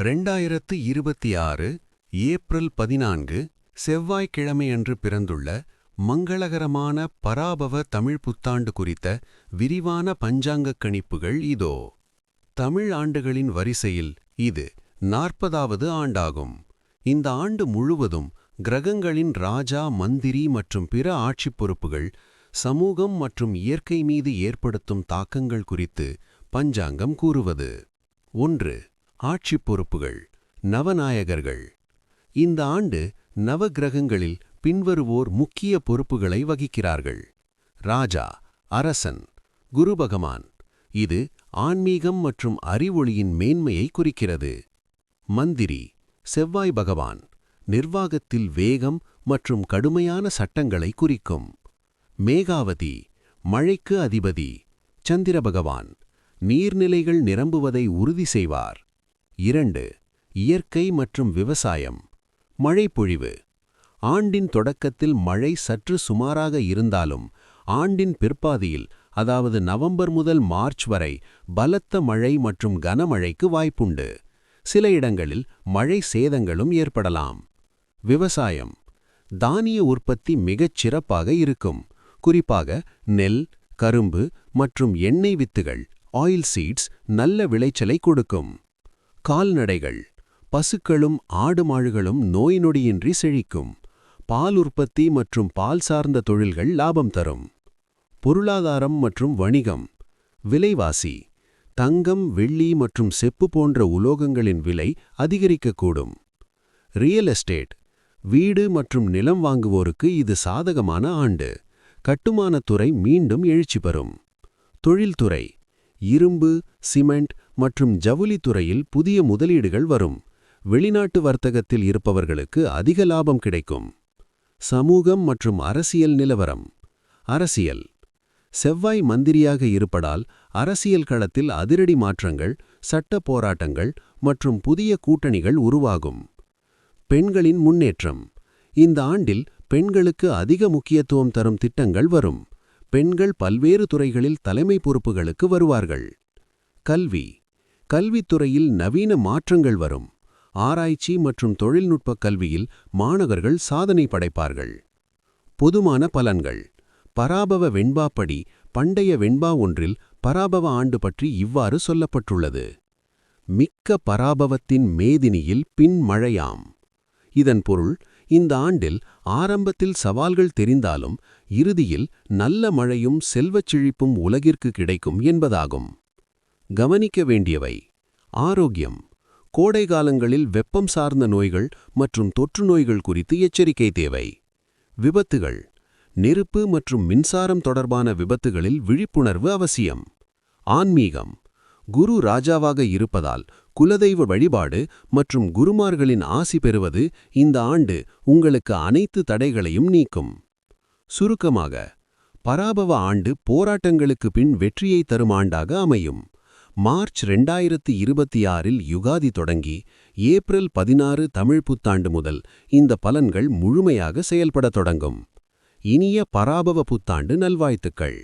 2026 April 14 செவ்வாய்க்கிழமையன்று பிறந்துள்ள மங்களகரமான பராபவ தமிழ் புத்தாண்டு குறித்த விரிவான பஞ்சாங்கக் கணிப்புகள் இதோ. தமிழ் ஆண்டுகளின் வரிசையில் இது 40வது ஆண்டாகும். இந்த ஆண்டு முழுவதும் கிரகங்களின் ராஜா, மந்திரி மற்றும் பிற ஆட்சிப் பொறுப்புகள், சமூகம் மற்றும் இயற்கை மீது ஏற்படுத்தும் தாக்கங்கள் குறித்து பஞ்சாங்கம் கூறுவது. 1. ஆட்சிப் பொறுப்புகள். நவநாயகர்கள். இந்த ஆண்டு நவகிரகங்களில் பின்வருவோர் முக்கிய பொறுப்புகளை வகிக்கிறார்கள். ராஜா, அரசன், குரு பகவான். இது ஆன்மீகம் மற்றும் அறிவொளியின் மேன்மையை குறிக்கிறது. மந்திரி, செவ்வாய் பகவான். நிர்வாகத்தில் வேகம் மற்றும் கடுமையான சட்டங்களை குறிக்கும். மேகாவதி, மழைக்கு அதிபதி. சந்திர பகவான். நீர்நிலைகள் நிரம்புவதை உறுதி செய்வார். 2. இயற்கை மற்றும் விவசாயம். மழைப்பொழிவு. ஆண்டின் தொடக்கத்தில் மழை சற்று சுமாராக இருந்தாலும் ஆண்டின் பிற்பாதியில், அதாவது நவம்பர் முதல் மார்ச் வரை பலத்த மழை மற்றும் கனமழைக்கு வாய்ப்புண்டு. சில இடங்களில் மழை சேதங்களும் ஏற்படலாம். விவசாயம். தானிய உற்பத்தி மிகச் சிறப்பாக இருக்கும். குறிப்பாக நெல், கரும்பு மற்றும் எண்ணெய் வித்துகள் ஆயில் சீட்ஸ் நல்ல விளைச்சலை கொடுக்கும். கால்நடைகள். பசுக்களும் ஆடு மாடுகளும் நோய் நொடியின்றி செழிக்கும். பால் உற்பத்தி மற்றும் பால் சார்ந்த தொழில்கள் லாபம் தரும். பொருளாதாரம் மற்றும் வணிகம். விலைவாசி. தங்கம், வெள்ளி மற்றும் செப்பு போன்ற உலோகங்களின் விலை அதிகரிக்கக்கூடும். Real estate. வீடு மற்றும் நிலம் வாங்குவோருக்கு இது சாதகமான ஆண்டு. கட்டுமானத்துறை மீண்டும் எழுச்சி பெறும். தொழில்துறை. இரும்பு, சிமெண்ட் மற்றும் ஜவுளித்துறையில் புதிய முதலீடுகள் வரும். வெளிநாட்டு வர்த்தகத்தில் இருப்பவர்களுக்கு அதிக லாபம் கிடைக்கும். சமூகம் மற்றும் அரசியல் நிலவரம். அரசியல். செவ்வாய் மந்திரியாக இருப்பதால் அரசியல் களத்தில் அதிரடி மாற்றங்கள், சட்ட போராட்டங்கள் மற்றும் புதிய கூட்டணிகள் உருவாகும். பெண்களின் முன்னேற்றம். இந்த ஆண்டில் பெண்களுக்கு அதிக முக்கியத்துவம் தரும் திட்டங்கள் வரும். பெண்கள் பல்வேறு துறைகளில் தலைமை பொறுப்புகளுக்கு வருவார்கள். கல்வி. கல்வித்துறையில் நவீன மாற்றங்கள் வரும். ஆராய்ச்சி மற்றும் தொழில்நுட்ப கல்வியில் மாணவர்கள் சாதனை படைப்பார்கள். பொதுமான பலன்கள். பராபவ வெண்பாப்படி பண்டைய வெண்பா ஒன்றில் பராபவ ஆண்டு பற்றி இவ்வாறு சொல்லப்பட்டுள்ளது. மிக்க பராபவத்தின் மேதினியில் பின் மழையாம். இதன் பொருள், இந்த ஆண்டில் ஆரம்பத்தில் சவால்கள் தெரிந்தாலும் இறுதியில் நல்ல மழையும் செல்வச் செழிப்பும் உலகிற்கு கிடைக்கும் என்பதாகும். கவனிக்க வேண்டியவை. ஆரோக்கியம். கோடைகாலங்களில் வெப்பம் சார்ந்த நோய்கள் மற்றும் தொற்று நோய்கள் குறித்து எச்சரிக்கை தேவை. விபத்துகள். நெருப்பு மற்றும் மின்சாரம் தொடர்பான விபத்துகளில் விழிப்புணர்வு அவசியம். ஆன்மீகம். குரு ராஜாவாக இருப்பதால் குலதெய்வ வழிபாடு மற்றும் குருமார்களின் ஆசி பெறுவது இந்த ஆண்டு உங்களுக்கு அனைத்து தடைகளையும் நீக்கும். சுருக்கமாக, பராபவ ஆண்டு போராட்டங்களுக்கு பின் வெற்றியை தரும் ஆண்டாக அமையும். மார்ச் 2026இல் யுகாதி தொடங்கி ஏப்ரல் 16 தமிழ் புத்தாண்டு முதல் இந்த பலன்கள் முழுமையாக செயல்படத் தொடங்கும். இனிய பராபவ புத்தாண்டு நல்வாழ்த்துக்கள்.